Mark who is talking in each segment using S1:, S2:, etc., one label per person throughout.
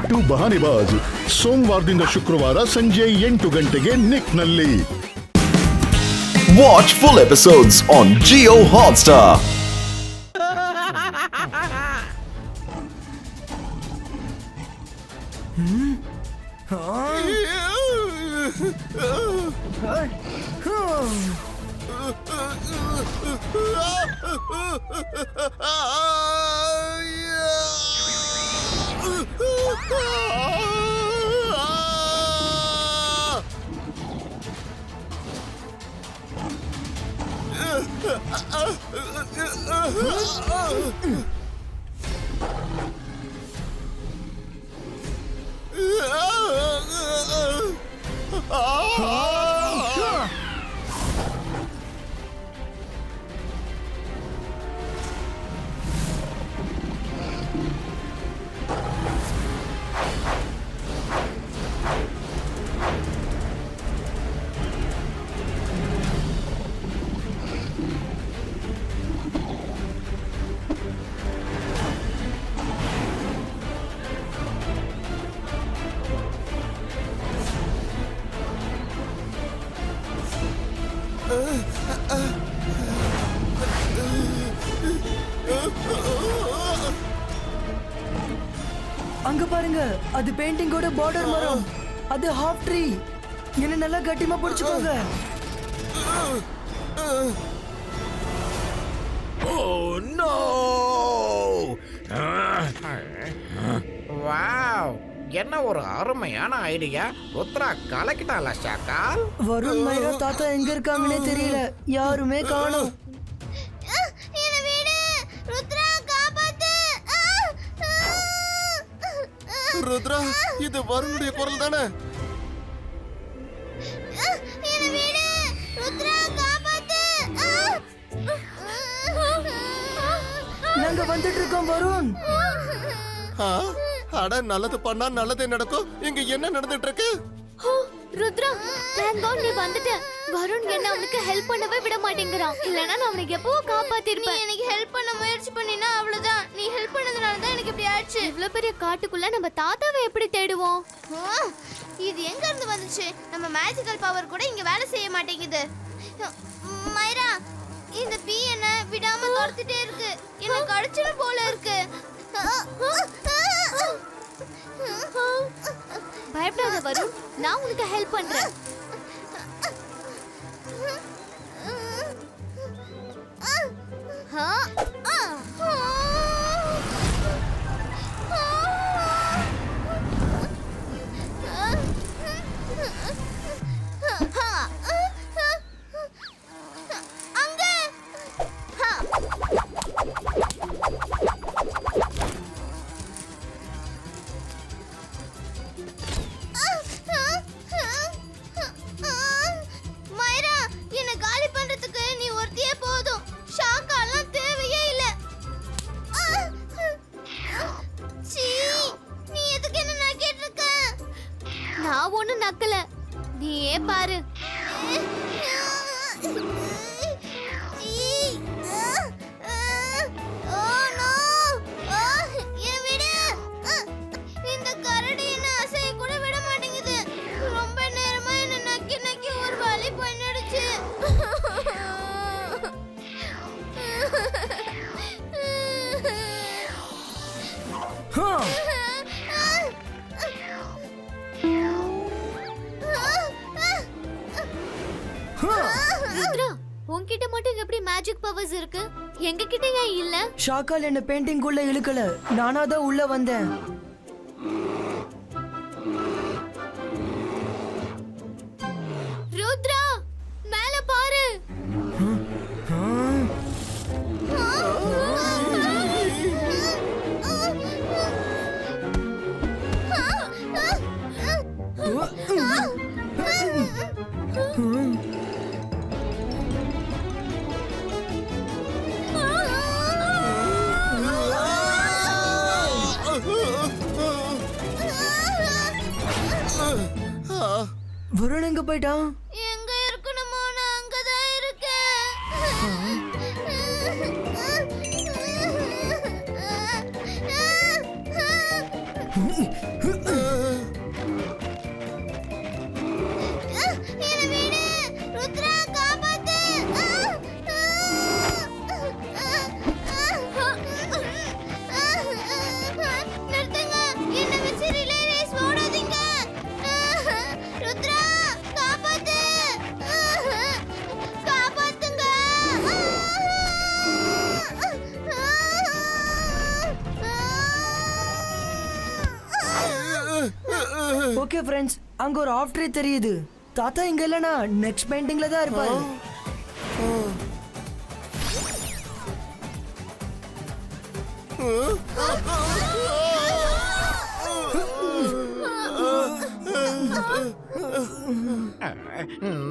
S1: ದಯವಿಟ್ಟು ಬಹಾನಿಬಾಜ್ ಸೋಮವಾರದಿಂದ ಶುಕ್ರವಾರ ಸಂಜೆ 8 ಗಂಟೆಗೆ ನಿಕ್ನಲ್ಲಿ.
S2: Watch full episodes on Jio Hotstar.
S3: அங்க பாருங்க, அது பெயிண்டிங்கோட பார்டர் மரம். அது ஹாஃப் ட்ரீ. என்ன நல்லா கட்டிமா பிடிச்சுக்கோங்க.
S4: Oh no! வாவ், என்ன ஒரு அருமையான ஐடியா. ருத்ரா கலக்கிட்டால ஷாக்கால்.
S3: வருண் மைரா தாத்தா எங்க இருக்காங்கன்னே தெரியல. யாருமே காணோம்.
S5: ருத்ரா, இது வருணுடைய குரல் தானே?
S3: நாங்க வந்துட்டு இருக்கோம் வருண்.
S5: அட, நல்லது பண்ணா நல்லதே நடக்கும். இங்க என்ன நடந்துட்டு இருக்கு?
S6: ருத்ரா, thank God நீ வந்துட்ட. வருண் என்ன அவனுக்கு ஹெல்ப் பண்ணவே விட மாட்டேங்கிறான். இல்லனா நான் அவனை எப்பவோ காப்பாத்திருப்பேன்.
S7: நீ எனக்கு ஹெல்ப் பண்ண முயற்சி பண்ணினா அவ்வளவுதான். நீ ஹெல்ப் பண்ணதுனால தான் எனக்கு இப்படி ஆச்சு.
S6: இவ்ளோ பெரிய காட்டுக்குள்ள நம்ம தாத்தாவை எப்படி தேடுவோம்?
S7: இது எங்க இருந்து வந்துச்சு? நம்ம மேஜிக்கல் பவர் கூட இங்க வேலை செய்ய மாட்டேங்குது. மைரா, இந்த பீ என்ன விடாம துரத்திட்டே இருக்கு. எனக்கு கடிச்சிடும் போல இருக்கு.
S6: பயப்படாத வருண், நான் உனக்கு ஹெல்ப் பண்றேன்.
S7: மைரா, என்ன காலி பண்றதுக்கு நீ ஒருத்தியே போதும். ஷாக்காலாம் தேவையே இல்ல. சீ, நீ எதுக்கு என்ன நக்கிட்டு இருக்க?
S6: நான் ஒண்ணு நக்கல, நீயே பாரு.
S7: இந்த கரடி என்ன அசைய கூட விட மாட்டேங்குது. ரொம்ப நேரமா என்ன நக்கி நக்கி ஒரு வலி பண்ணிடுச்சு.
S6: ருத்ரா, உன்கிட்ட மட்டும் எப்படி மேஜிக் பவர்ஸ் இருக்கு? எங்க கிட்ட ஏன் இல்ல?
S3: ஷாக்கால் என்ன பெயிண்டிங் உள்ள இழுக்கல. நானா தான் உள்ள வந்தேன்.
S6: ருத்ரா, மேல பாரு.
S3: வருண் எங்க போயிட்டான்?
S7: எங்க இருக்கணுமோ நான் அங்கதான் இருக்கேன்.
S3: ஓகே ஃப்ரெண்ட்ஸ், அங்க ஒரு ஆஃப் ட்ரீ தெரியுது. தாத்தா இங்க இல்லனா நெக்ஸ்ட் பெயிண்டிங்ல தான் இருப்பாரு.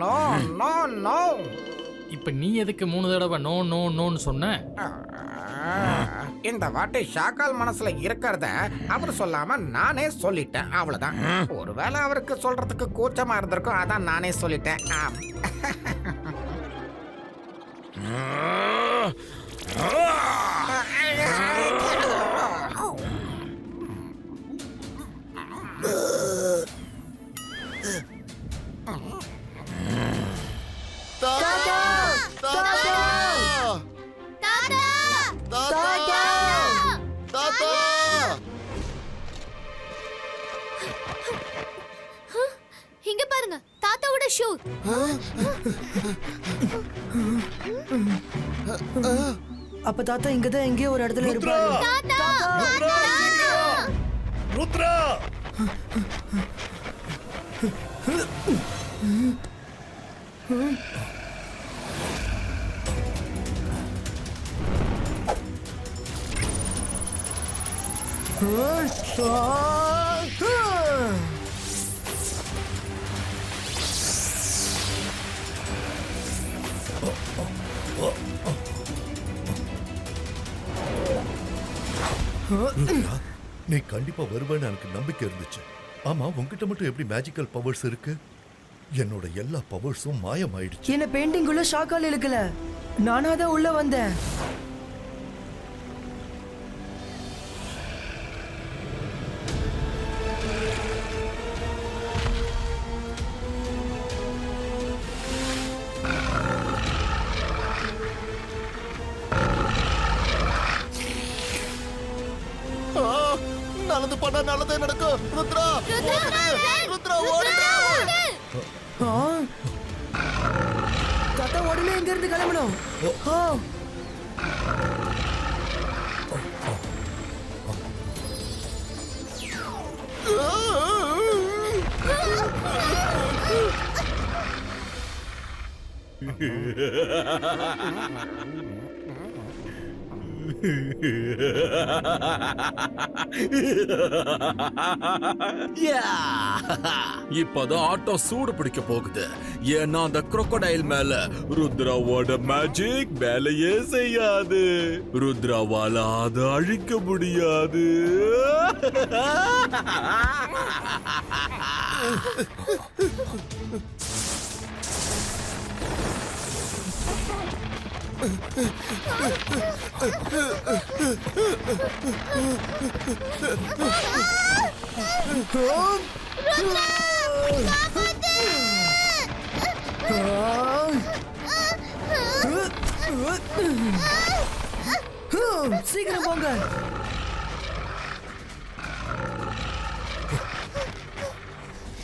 S4: No no no.
S8: இப்ப நீ எதுக்கு 3 தடவை நோ நோ நோன்னு சொன்ன?
S4: இந்த வாட்டி ஷாக்கால் மனசுல இருக்கிறத அவர் சொல்லாம நானே சொல்லிட்டேன், அவ்வளவுதான். ஒருவேளை அவருக்கு சொல்றதுக்கு கூச்சமா இருந்திருக்கும், அதான் நானே சொல்லிட்டேன். ஆம்.
S6: இங்க பாருங்க, தாத்தாவோட ஷூ.
S3: அப்ப தாத்தா இங்க தான் எங்கேயோ ஒரு இடத்துல இருப்பாரு.
S5: ருத்ரா
S9: நீ கண்டிப்பா வருவேன்னு எனக்கு நம்பிக்கை இருந்துச்சு. ஆமா, உன்கிட்ட மட்டும் எப்படி மேஜிக்கல் பவர்ஸ் இருக்கு? என்னோட எல்லா பவர்ஸும் மாயமாயிடுச்சு.
S3: என்ன பெயிண்டிங் உள்ள ஷாக்கால் இழுக்கல, நானா தான் உள்ள வந்தேன்.
S5: நல்லது பண்ணா நல்லதே நடக்கும். ருத்ரா ருத்ரா ஓடு.
S3: தாத்தா உடனே இங்க இருந்து கிளம்பணும்.
S10: இப்பதான் ஆட்டம் சூடு பிடிக்க போகுது. ஏன்னா அந்த crocodile மேல ருத்ராவோட மேஜிக் வேலையே செய்யாது. ருத்ராவால அதை அழிக்க முடியாது.
S3: சீக்கிரம் போங்க.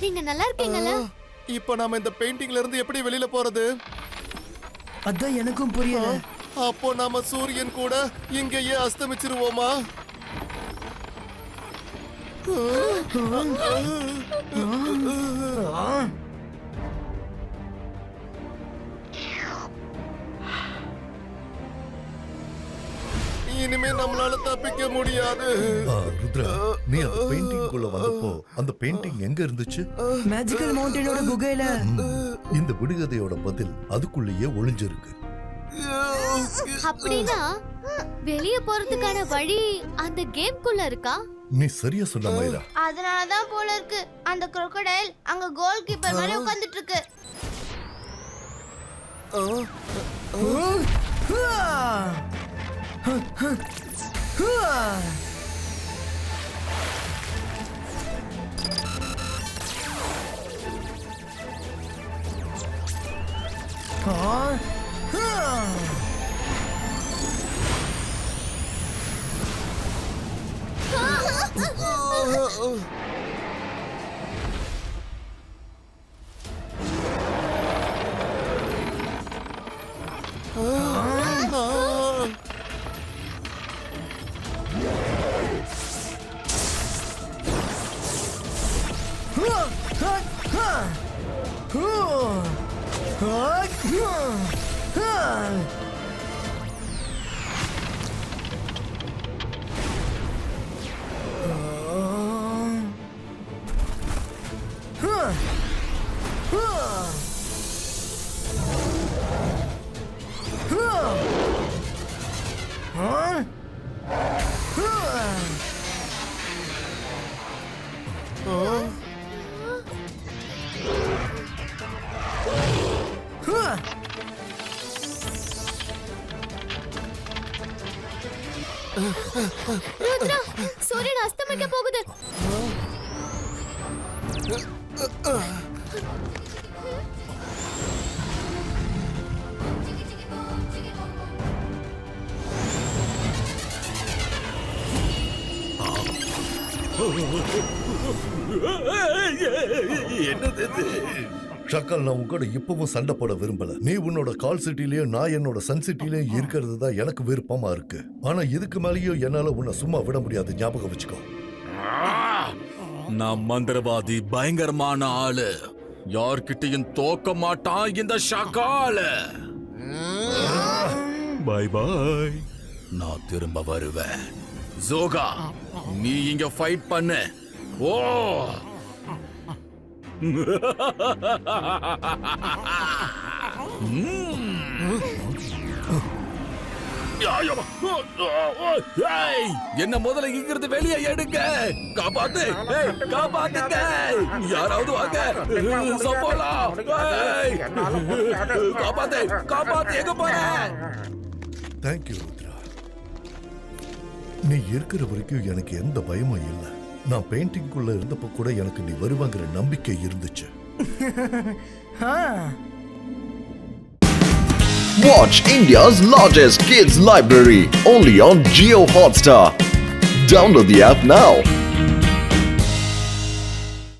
S6: நீங்க நல்லா இருக்கீங்கல்ல?
S5: இப்போ நாம இந்த பெயிண்டிங்ல இருந்து எப்படி வெளியில போறது?
S3: அதான் எனக்கும் புரியல.
S5: அப்போ நாம சூரியன் கூட இங்கேயே அஸ்தமிச்சிருவோமா? இனிமே நம்மளால தப்பிக்க முடியாது.
S9: ருத்ரா, நீ அந்த பெயிண்டிங் குள்ள வந்தப்போ அந்த பெயிண்டிங் எங்க இருந்துச்சு?
S3: மேஜிக்கல் மவுண்டனோட குகையில.
S9: இந்த விடுகதையோட பதில் அதுக்குள்ளேயே ஒளிஞ்சிருக்கு.
S6: அப்படின்னா வெளிய போறதுக்கான வழி அந்த கேம்க்குள்ள இருக்கா?
S9: நீ சரியா சொன்ன மயிரா.
S7: அதனாலதான் போல இருக்கு அந்த crocodile அங்க கோல் கீப்பர் மாதிரி உட்கார்ந்துட்டு இருக்கு.
S6: ருத்ரா, சூரியன் அஸ்தமிக்க போகுது.
S10: என்னது இது?
S9: ஷக்கல், நான் உன் கூட இப்பவும் சண்டை போட விரும்பல. நீ உன்னோட கால் சிட்டிலயும் நான் என்னோட சன் சிட்டிலயும் இருக்கிறது தான் எனக்கு விருப்பமா இருக்கு. ஆனா இதுக்கு மேலேயும் என்னால உன்னை சும்மா விட முடியாது, ஞாபகம் வச்சுக்கோ.
S10: நான் மந்திரவாதி, பயங்கரமான ஆளு. யார்கிட்டயும் தோக்க மாட்டான் இந்த ஷக்கால. Bye bye. நான் திரும்ப வருவேன். ஜோகா, நீ இங்க ஃபைட் பண்ணு. ஓ என்ன முதல்ல இங்கிருந்து வெளியே எடுங்க. காப்பாத்து, காப்பாத்துங்க. யாராவது வாங்க. சப்போலா, காப்பாத்து, காப்பாத்து. எங்க போற?
S9: தேங்க்யூ ருத்ரா. நீ இருக்கிற வரைக்கும் எனக்கு எந்த பயமும் இல்லை. நான் பெயிண்டிங்குள்ள இருந்தப்ப கூட எனக்கு நீ வருவாங்கிற நம்பிக்கை இருந்துச்சு.
S2: Watch India's largest kids library only on Jio Hotstar. Download the app now.